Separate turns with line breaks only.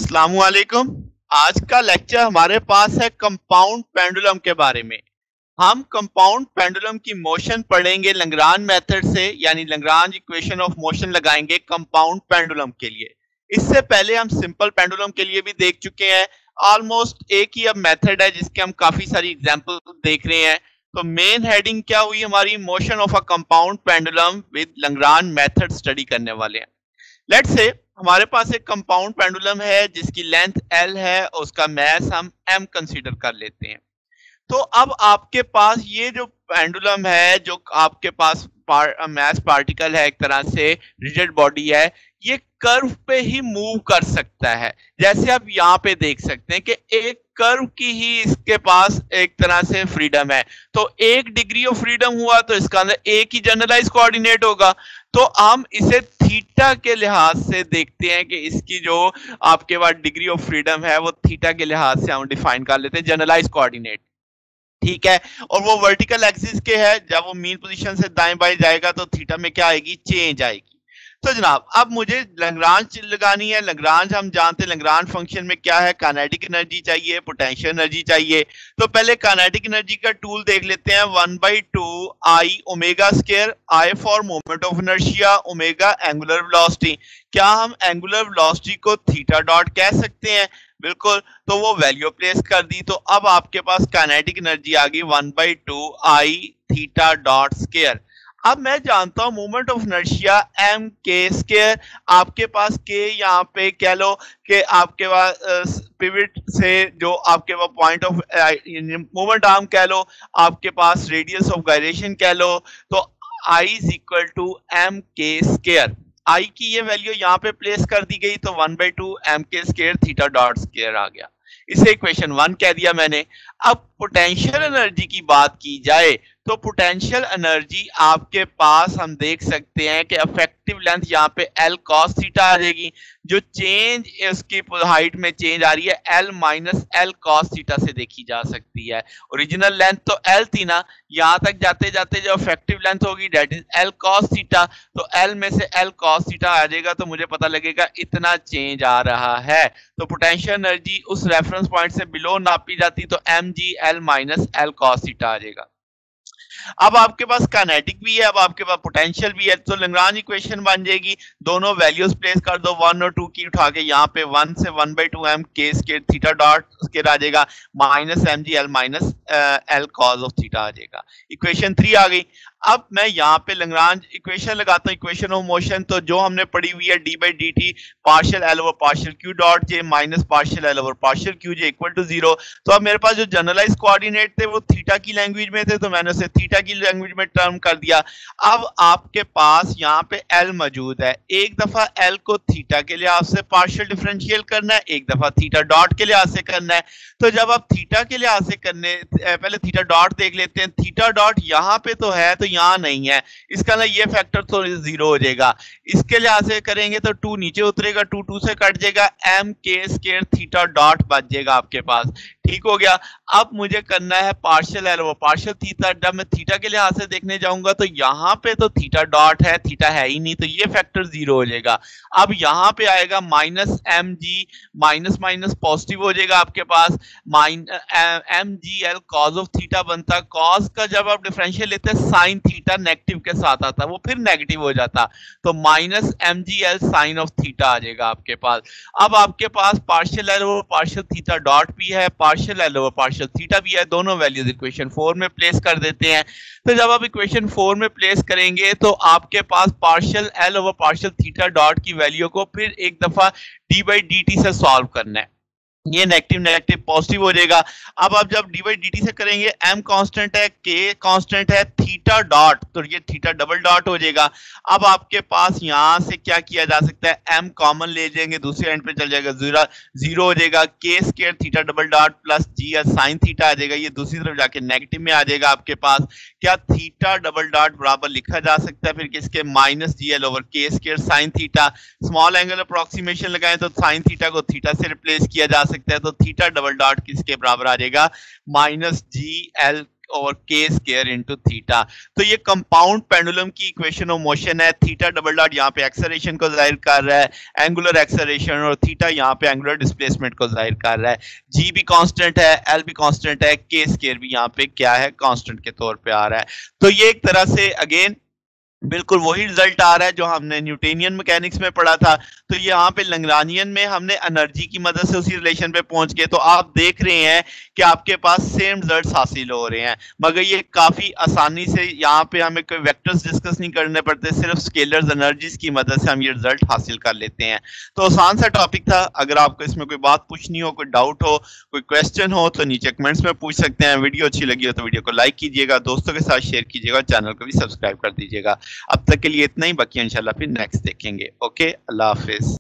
अस्सलामुअलैकुम। आज का लेक्चर हमारे पास है कंपाउंड पेंडुलम के बारे में। हम कंपाउंड पेंडुलम की मोशन पढ़ेंगे लैग्रांज मेथड से, यानी लैग्रांज इक्वेशन ऑफ मोशन लगाएंगे कंपाउंड पेंडुलम के लिए। इससे पहले हम सिंपल पेंडुलम के लिए भी देख चुके हैं। ऑलमोस्ट एक ही अब मेथड है जिसके हम काफी सारी एग्जांपल देख रहे हैं। तो मेन हेडिंग क्या हुई हमारी? Motion of a compound pendulum with Lagrange method study करने वाले हैं। लेट्स से हमारे पास एक कंपाउंड पेंडुलम है जिसकी लेंथ L है, उसका मैस हम M कंसीडर कर लेते हैं। तो अब आपके पास ये जो पेंडुलम है, जो आपके पास मैस पार्टिकल है, एक तरह से रिजिड बॉडी है, ये कर्व पे ही मूव कर सकता है। जैसे आप यहाँ पे देख सकते हैं कि एक कर्व की ही इसके पास एक तरह से फ्रीडम है। तो 1 डिग्री ऑफ फ्रीडम हुआ तो इसका अंदर एक ही जनरलाइज कोऑर्डिनेट होगा। तो हम इसे थीटा के लिहाज से देखते हैं कि इसकी जो आपके पास डिग्री ऑफ फ्रीडम है वो थीटा के लिहाज से हम डिफाइन कर लेते हैं जनरलाइज कोऑर्डिनेट। ठीक है, और वो वर्टिकल एक्सिस के है। जब वो मीन पोजीशन से दाएं बाएं जाएगा तो थीटा में क्या आएगी? चेंज आएगी। तो जनाब अब मुझे लैग्रांज लगानी है। लैग्रांज हम जानते हैं लैग्रांज फंक्शन में क्या है, काइनेटिक एनर्जी चाहिए, पोटेंशियल एनर्जी चाहिए। तो पहले काइनेटिक एनर्जी का टूल देख लेते हैं। 1/2 I omega square, I for moment of inertia, omega angular velocity. क्या हम एंगुलर वेलोसिटी को थीटा डॉट कह सकते हैं? बिल्कुल। तो वो वैल्यू प्लेस कर दी, तो अब आपके पास काइनेटिक एनर्जी आ गई 1/2 आई थीटा डॉट स्क्वायर। अब मैं जानता हूं moment of inertia m k square. आपके पास k यहाँ पे कह लो कि आपके पास पिवट से जो आपके पास पॉइंट ऑफ मोमेंट आर्म कह लो, आपके पास रेडियस ऑफ गायरेशन कह लो। तो I is equal to m k square. I की ये वैल्यू यहाँ पे प्लेस कर दी गई, तो 1/2 m k square theta dot square आ गया। इसे इक्वेशन 1 कह दिया मैंने। अब पोटेंशियल एनर्जी की बात की जाए तो पोटेंशियल एनर्जी आपके पास हम देख सकते हैं कि इफेक्टिव लेंथ यहाँ पे L cos थीटा आ जाएगी। जो चेंज उसकी हाइट में चेंज आ रही है L minus L cos theta से देखी जा सकती है। ओरिजिनल लेंथ तो L थी ना, यहाँ तक जाते जाते जो इफेक्टिव लेंथ होगी that is L cos theta. तो L में से L cos थीटा आ जाएगा तो मुझे पता लगेगा इतना चेंज आ रहा है। तो पोटेंशियल एनर्जी उस रेफरेंस पॉइंट से बिलो नापी जाती तो mg L minus L cos theta आ जाएगा। अब आपके पास काइनेटिक भी है, अब आपके पास पोटेंशियल भी है। तो लैग्रांज इक्वेशन बन जाएगी। दोनों वैल्यूज प्लेस कर दो, 1 और 2 की उठा के यहाँ पे 1 से 1/2 m k square theta dot square आ जाएगा, minus mg L minus L cos of theta आ जाएगा। इक्वेशन 3 आ गई। अब मैं यहाँ पे लैग्रांज इक्वेशन लगाता हूँ, इक्वेशन ऑफ मोशन। तो जो हमने पढ़ी हुई है d/dt partial L over partial q dot j minus partial L over partial q j equal to 0। तो अब मेरे पास जो जनरलाइज कोऑर्डिनेट थे वो थीटा की लैंग्वेज में थे, तो मैंने उसे थीटा की लैंग्वेज में टर्म कर दिया। अब आपके पास यहाँ पे L मौजूद है। एक दफा L को थीटा के लिहाज से पार्शियल डिफरेंशियल करना है, एक दफा थीटा डॉट के लिहाज से करना है। तो जब आप थीटा के लिहाज से करने पहले थीटा डॉट देख लेते हैं। थीटा डॉट यहाँ पे तो है, तो यहाँ नहीं है, इसका ना ये फैक्टर तो 0 हो जाएगा। इसके लिहाज से करेंगे तो 2 नीचे उतरेगा, 2 से कट जाएगा, m k square theta dot बच जाएगा आपके पास। ठीक हो गया। अब मुझे करना है partial L over partial theta. जब मैं थीटा के लिहाज से देखने जाऊंगा तो यहाँ पे तो थीटा डॉट है, थीटा है ही नहीं, तो ये फैक्टर 0 हो जाएगा। अब यहाँ पे आएगा minus mg, minus minus positive हो जाएगा आपके पास, mg L cos of theta बनता। cos का जब आप डिफरेंशियल लेते हैं साइन थीटा नेगेटिव के साथ आता, वो फिर नेगेटिव हो जाता, तो minus mg L sine of theta आ जाएगा आपके पास। अब आपके पास partial L over partial theta dot भी है, partial L over partial theta भी है। दोनों वैल्यूज इक्वेशन 4 में प्लेस कर देते हैं। तो जब आप इक्वेशन 4 में प्लेस करेंगे तो आपके पास partial L over partial theta dot की वैल्यू को फिर एक दफा d/dt से सॉल्व करना है। ये नेगेटिव नेगेटिव पॉजिटिव हो जाएगा। अब आप जब d/dt से करेंगे, m कांस्टेंट है, k कांस्टेंट है, थीटा डॉट, तो ये थीटा डबल डॉट हो जाएगा। अब आपके पास यहाँ से क्या किया जा सकता है, m कॉमन ले जाएंगे, दूसरे एंड पे चल जाएगा, 0 हो जाएगा, k square theta double dot plus g sine theta आ जाएगा। ये दूसरी तरफ जाके नेगेटिव में आ जाएगा आपके पास। क्या थीटा डबल डॉट बराबर लिखा जा सकता है फिर किसके? Minus gl over k square sine theta. Small angle approximation लगाएं तो साइन थीटा को थीटा से रिप्लेस किया जा सकता है, तो थीटा डबल डॉट किसके बराबर आ जाएगा? माइनस जी एल ओवर के स्क्वायर इनटू थीटा। तो ये कंपाउंड पेंडुलम की इक्वेशन ऑफ मोशन है। थीटा डबल डॉट यहाँ पे एक्सेलरेशन को जाहिर कर रहा है, एंगुलर एक्सेलरेशन, और थीटा यहाँ पे एंगुलर डिस्प्लेसमेंट को जाहिर कर रहा है। जी भी कांस्टेंट है, एल भी कांस्टेंट है, के स्क्वायर भी यहाँ पे क्या है, कांस्टेंट के तौर पे आ रहा है। तो ये एक तरह से अगेन बिल्कुल वही रिजल्ट आ रहा है जो हमने न्यूटोनियन मैकेनिक्स में पढ़ा था। तो यहाँ पे लैग्रांजियन में हमने एनर्जी की मदद से उसी रिलेशन पे पहुंच गए। तो आप देख रहे हैं कि आपके पास सेम रिजल्ट्स हासिल हो रहे हैं, मगर ये काफी आसानी से, यहाँ पे हमें कोई वेक्टर्स डिस्कस नहीं करने पड़ते, सिर्फ स्केलर्स एनर्जीज की मदद से हम ये रिजल्ट हासिल कर लेते हैं। तो आसान सा टॉपिक था। अगर आपको इसमें कोई बात पूछनी हो, कोई डाउट हो, कोई क्वेश्चन हो, तो नीचे कमेंट्स में पूछ सकते हैं। वीडियो अच्छी लगी हो तो वीडियो को लाइक कीजिएगा, दोस्तों के साथ शेयर कीजिएगा, चैनल को भी सब्सक्राइब कर दीजिएगा। अब तक के लिए इतना ही, बाकी इंशाल्लाह फिर नेक्स्ट देखेंगे। ओके, अल्लाह हाफिज।